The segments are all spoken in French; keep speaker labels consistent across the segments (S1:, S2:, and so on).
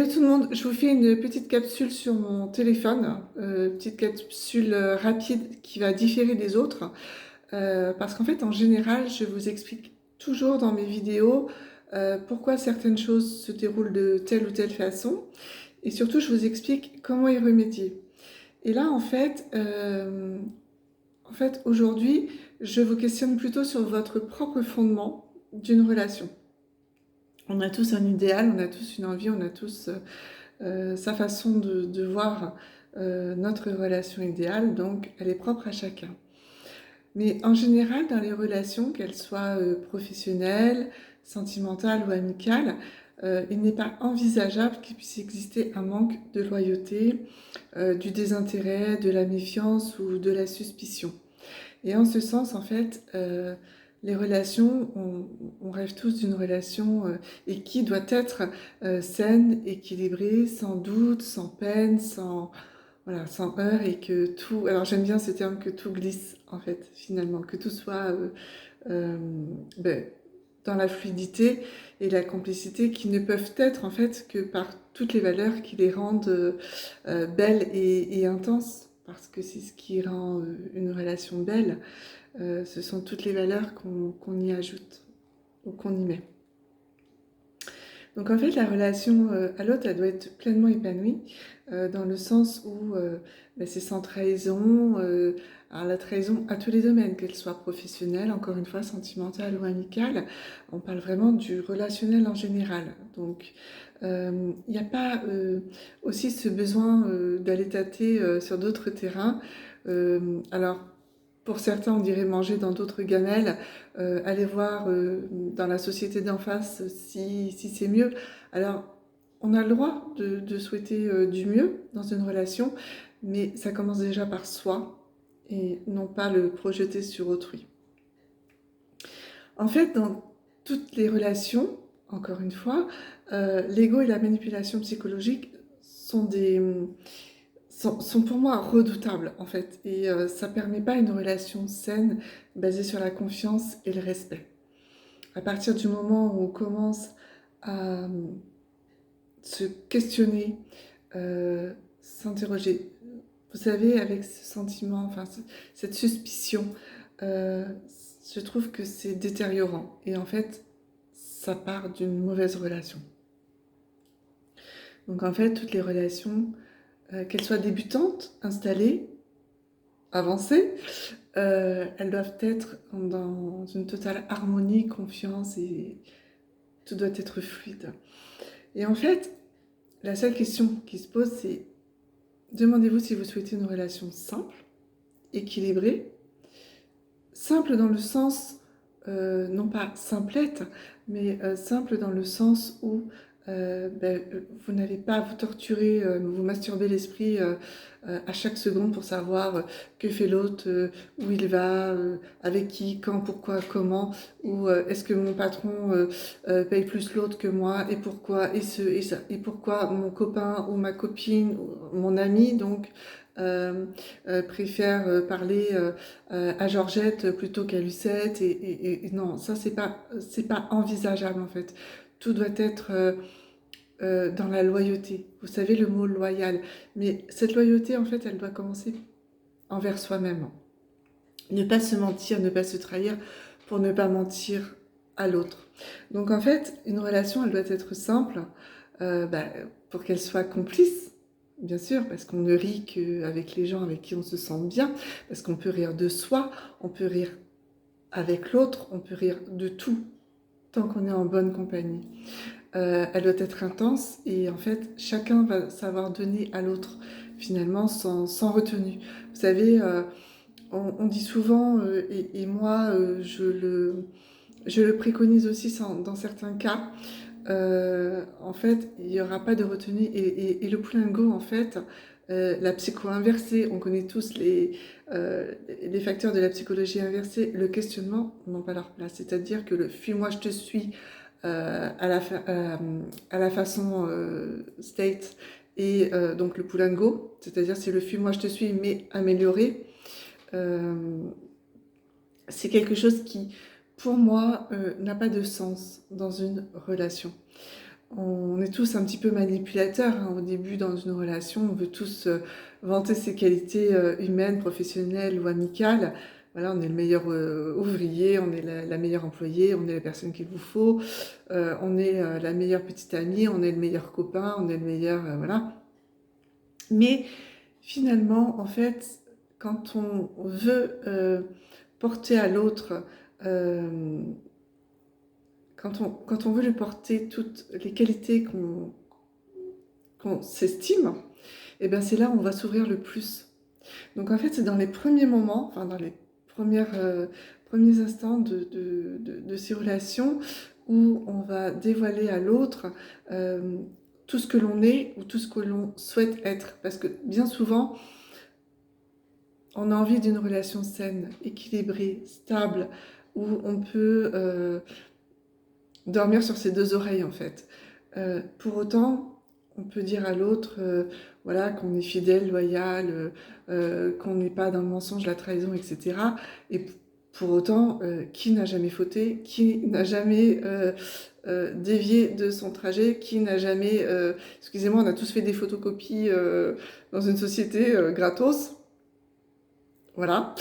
S1: tout le monde, je vous fais une petite capsule sur mon téléphone, petite capsule rapide qui va différer des autres, parce qu'en fait en général je vous explique toujours dans mes vidéos pourquoi certaines choses se déroulent de telle ou telle façon, et surtout je vous explique comment y remédier. Et là en fait aujourd'hui je vous questionne plutôt sur votre propre fondement d'une relation. On a tous un idéal, on a tous une envie, on a tous sa façon de voir notre relation idéale, donc elle est propre à chacun. Mais en général, dans les relations, qu'elles soient professionnelles, sentimentales ou amicales, il n'est pas envisageable qu'il puisse exister un manque de loyauté, du désintérêt, de la méfiance ou de la suspicion. Et en ce sens, en fait, les relations, on rêve tous d'une relation et qui doit être saine, équilibrée, sans doute, sans peine, voilà, sans heurts et que tout... Alors j'aime bien ce terme que tout glisse, en fait, finalement, que tout soit euh, ben, dans la fluidité et la complicité qui ne peuvent être, en fait, que par toutes les valeurs qui les rendent belles et intenses, parce que c'est ce qui rend une relation belle. Ce sont toutes les valeurs qu'on y ajoute ou qu'on y met. Donc en fait, la relation à l'autre, elle doit être pleinement épanouie dans le sens où c'est sans trahison. Alors la trahison à tous les domaines, qu'elle soit professionnelle, encore une fois, sentimentale ou amicale. On parle vraiment du relationnel en général. Donc il n'y a pas aussi ce besoin d'aller tâter sur d'autres terrains. Alors pour certains, on dirait manger dans d'autres gamelles, aller voir dans la société d'en face si c'est mieux. Alors, on a le droit de souhaiter du mieux dans une relation, mais ça commence déjà par soi et non pas le projeter sur autrui. En fait, dans toutes les relations, encore une fois, l'ego et la manipulation psychologique sont pour moi redoutables en fait et ça permet pas une relation saine basée sur la confiance et le respect. À partir du moment où on commence à se questionner, s'interroger, vous savez, avec ce sentiment, enfin cette suspicion, euh, je trouve que c'est détériorant et en fait ça part d'une mauvaise relation. Donc en fait toutes les relations, qu'elles soient débutantes, installées, avancées, elles doivent être dans une totale harmonie, confiance et tout doit être fluide. Et en fait, la seule question qui se pose, c'est demandez-vous si vous souhaitez une relation simple, équilibrée, simple dans le sens, non pas simplette, mais simple dans le sens où vous n'allez pas à vous torturer, vous masturber l'esprit à chaque seconde pour savoir que fait l'autre, où il va, avec qui, quand, pourquoi, comment, ou est-ce que mon patron paye plus l'autre que moi, et pourquoi, et ça, et pourquoi mon copain ou ma copine, ou mon ami, donc, préfère parler à Georgette plutôt qu'à Lucette, et non, ça c'est pas envisageable en fait. Tout doit être dans la loyauté. Vous savez le mot loyal, mais cette loyauté en fait, elle doit commencer envers soi-même. Ne pas se mentir, ne pas se trahir pour ne pas mentir à l'autre. Donc en fait, une relation, elle doit être simple pour qu'elle soit complice. Bien sûr, parce qu'on ne rit qu'avec les gens avec qui on se sent bien, parce qu'on peut rire de soi, on peut rire avec l'autre, on peut rire de tout, tant qu'on est en bonne compagnie. Elle doit être intense et en fait, chacun va savoir donner à l'autre, finalement, sans retenue. Vous savez, on dit souvent, et moi, je le préconise aussi dans certains cas, en fait, il n'y aura pas de retenue. Et le Poulingo, en fait, la psycho inversée, on connaît tous les facteurs de la psychologie inversée, le questionnement n'ont pas leur place. C'est-à-dire que le fuis-moi, je te suis à la façon state et donc le Poulingo, c'est-à-dire c'est le fuis-moi, je te suis, mais amélioré. Euh, c'est quelque chose qui, pour moi, n'a pas de sens dans une relation. on est tous un petit peu manipulateurs, hein. Au début, dans une relation, on veut tous vanter ses qualités humaines, professionnelles ou amicales. Voilà, on est le meilleur ouvrier, on est la meilleure employée, on est la personne qu'il vous faut, on est la meilleure petite amie, on est le meilleur copain, on est le meilleur... voilà. Mais finalement, en fait, quand on veut porter à l'autre... quand on veut lui porter toutes les qualités qu'on s'estime, et bien c'est là où on va s'ouvrir le plus. Donc en fait, c'est dans les premiers moments, enfin dans les premiers instants de ces relations où on va dévoiler à l'autre tout ce que l'on est ou tout ce que l'on souhaite être. Parce que bien souvent, on a envie d'une relation saine, équilibrée, stable, où on peut dormir sur ses deux oreilles en fait. Pour autant, on peut dire à l'autre voilà, qu'on est fidèle, loyal, qu'on n'est pas dans le mensonge, la trahison, etc. Et pour autant, qui n'a jamais fauté, qui n'a jamais dévié de son trajet, qui n'a jamais... excusez-moi, on a tous fait des photocopies dans une société gratos. Voilà.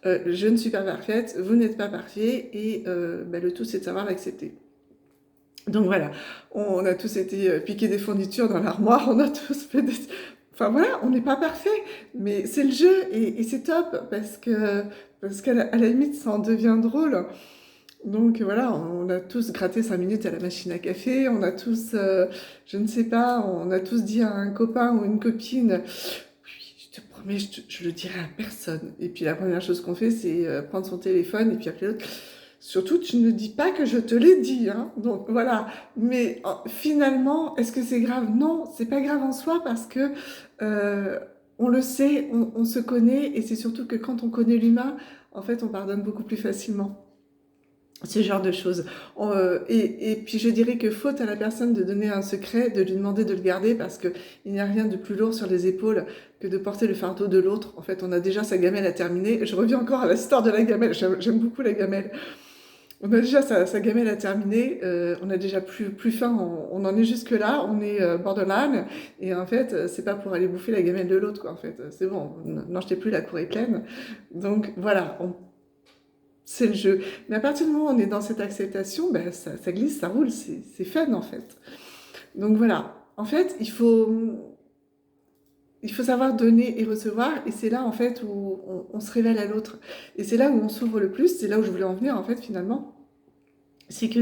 S1: Je ne suis pas parfaite, vous n'êtes pas parfait, et le tout c'est de savoir l'accepter. Donc voilà, on a tous été piquer des fournitures dans l'armoire, on a tous fait des... Enfin voilà, on n'est pas parfait, mais c'est le jeu et c'est top parce qu'à la limite ça en devient drôle. Donc voilà, on a tous gratté 5 minutes à la machine à café, on a tous, je ne sais pas, on a tous dit à un copain ou une copine, oui, je te promets, je le dirai à personne. Et puis la première chose qu'on fait, c'est prendre son téléphone et puis appeler l'autre. Surtout, tu ne dis pas que je te l'ai dit, hein. Donc voilà. Mais finalement, est-ce que c'est grave? Non, c'est pas grave en soi parce que on le sait, on se connaît, et c'est surtout que quand on connaît l'humain, en fait, on pardonne beaucoup plus facilement. Ce genre de choses. Et puis je dirais que faute à la personne de donner un secret, de lui demander de le garder, parce qu'il n'y a rien de plus lourd sur les épaules que de porter le fardeau de l'autre. En fait, on a déjà sa gamelle à terminer. Je reviens encore à l'histoire de la gamelle. J'aime beaucoup la gamelle. On a déjà sa gamelle à terminer, on a déjà plus faim, on en est jusque là, on est borderline, et en fait, c'est pas pour aller bouffer la gamelle de l'autre, quoi, en fait, c'est bon, n'en jetez plus, la cour est pleine. Donc voilà, c'est le jeu. Mais à partir du moment où on est dans cette acceptation, ben, ça glisse, ça roule, c'est fun, en fait. Donc voilà, en fait, il faut savoir donner et recevoir, et c'est là, en fait, où on se révèle à l'autre. Et c'est là où on s'ouvre le plus, c'est là où je voulais en venir, en fait, finalement. C'est que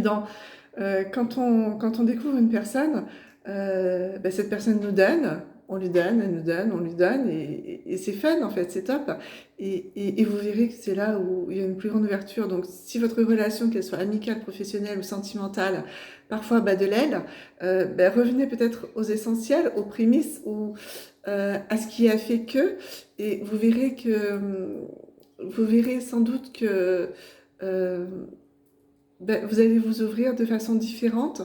S1: quand on découvre une personne, cette personne nous donne, on lui donne, elle nous donne, on lui donne, et c'est fun en fait, c'est top. Et vous verrez que c'est là où il y a une plus grande ouverture. Donc si votre relation, qu'elle soit amicale, professionnelle ou sentimentale, parfois bat de l'aile, revenez peut-être aux essentiels, aux prémices, ou à ce qui a fait que, et vous verrez sans doute que euh, vous allez vous ouvrir de façon différente.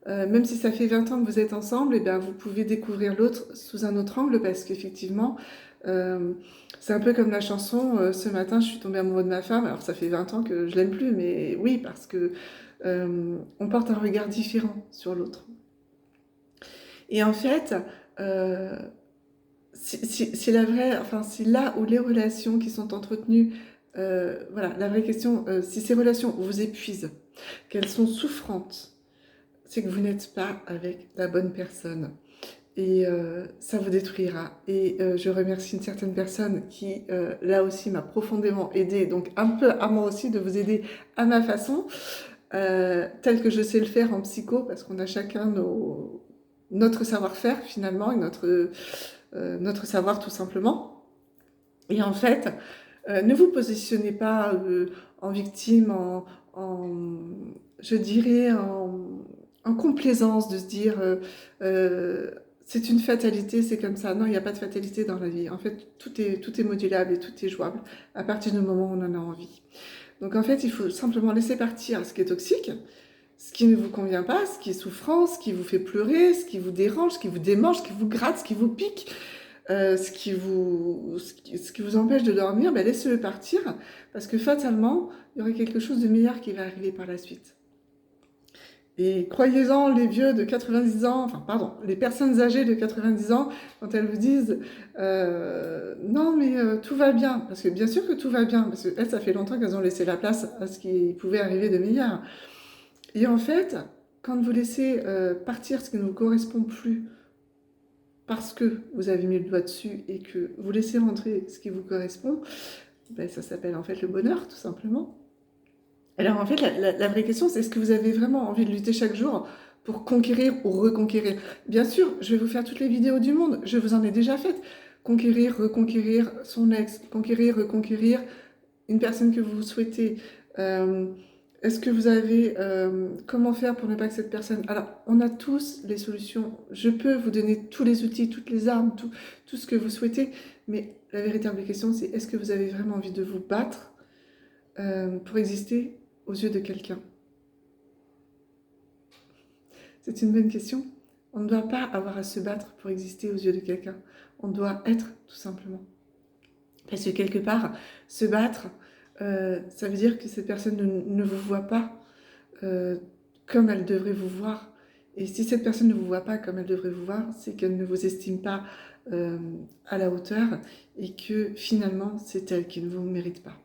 S1: Même si ça fait 20 ans que vous êtes ensemble, vous pouvez découvrir l'autre sous un autre angle, parce qu'effectivement, c'est un peu comme la chanson Ce matin, je suis tombée amoureux de ma femme. Alors, ça fait 20 ans que je l'aime plus, mais oui, parce que on porte un regard différent sur l'autre. Et en fait, euh, c'est là où les relations qui sont entretenues, voilà, la vraie question, si ces relations vous épuisent, qu'elles sont souffrantes, c'est que vous n'êtes pas avec la bonne personne. Et ça vous détruira. Et je remercie une certaine personne qui, là aussi, m'a profondément aidée, donc un peu à moi aussi de vous aider à ma façon, tel que je sais le faire en psycho, parce qu'on a chacun notre savoir-faire finalement, et notre savoir tout simplement. Et en fait, ne vous positionnez pas en victime, je dirais, en complaisance, de se dire c'est une fatalité, c'est comme ça. Non, il n'y a pas de fatalité dans la vie. En fait, tout est modulable et tout est jouable à partir du moment où on en a envie. Donc en fait, il faut simplement laisser partir ce qui est toxique, ce qui ne vous convient pas, ce qui est souffrant, ce qui vous fait pleurer, ce qui vous dérange, ce qui vous démange, ce qui vous gratte, ce qui vous pique, ce qui vous empêche de dormir, laissez-le partir, parce que fatalement, il y aura quelque chose de meilleur qui va arriver par la suite. Et croyez-en, les vieux de 90 ans, enfin pardon, les personnes âgées de 90 ans, quand elles vous disent non mais tout va bien, parce que bien sûr que tout va bien, parce qu'elles, ça fait longtemps qu'elles ont laissé la place à ce qui pouvait arriver de meilleur. Et en fait, quand vous laissez partir ce qui ne vous correspond plus, parce que vous avez mis le doigt dessus et que vous laissez rentrer ce qui vous correspond, ben, ça s'appelle en fait le bonheur, tout simplement. Alors en fait, la vraie question, c'est est-ce que vous avez vraiment envie de lutter chaque jour pour conquérir ou reconquérir? Bien sûr, je vais vous faire toutes les vidéos du monde, je vous en ai déjà faites. Conquérir, reconquérir son ex, conquérir, reconquérir une personne que vous souhaitez. Euh, Est-ce que vous avez... comment faire pour ne pas que cette personne... Alors, on a tous les solutions. Je peux vous donner tous les outils, toutes les armes, tout ce que vous souhaitez. Mais la véritable question, c'est est-ce que vous avez vraiment envie de vous battre pour exister aux yeux de quelqu'un? C'est une bonne question. On ne doit pas avoir à se battre pour exister aux yeux de quelqu'un. On doit être, tout simplement. Parce que quelque part, se battre, ça veut dire que cette personne ne vous voit pas comme elle devrait vous voir. Et si cette personne ne vous voit pas comme elle devrait vous voir, c'est qu'elle ne vous estime pas à la hauteur et que finalement, c'est elle qui ne vous mérite pas.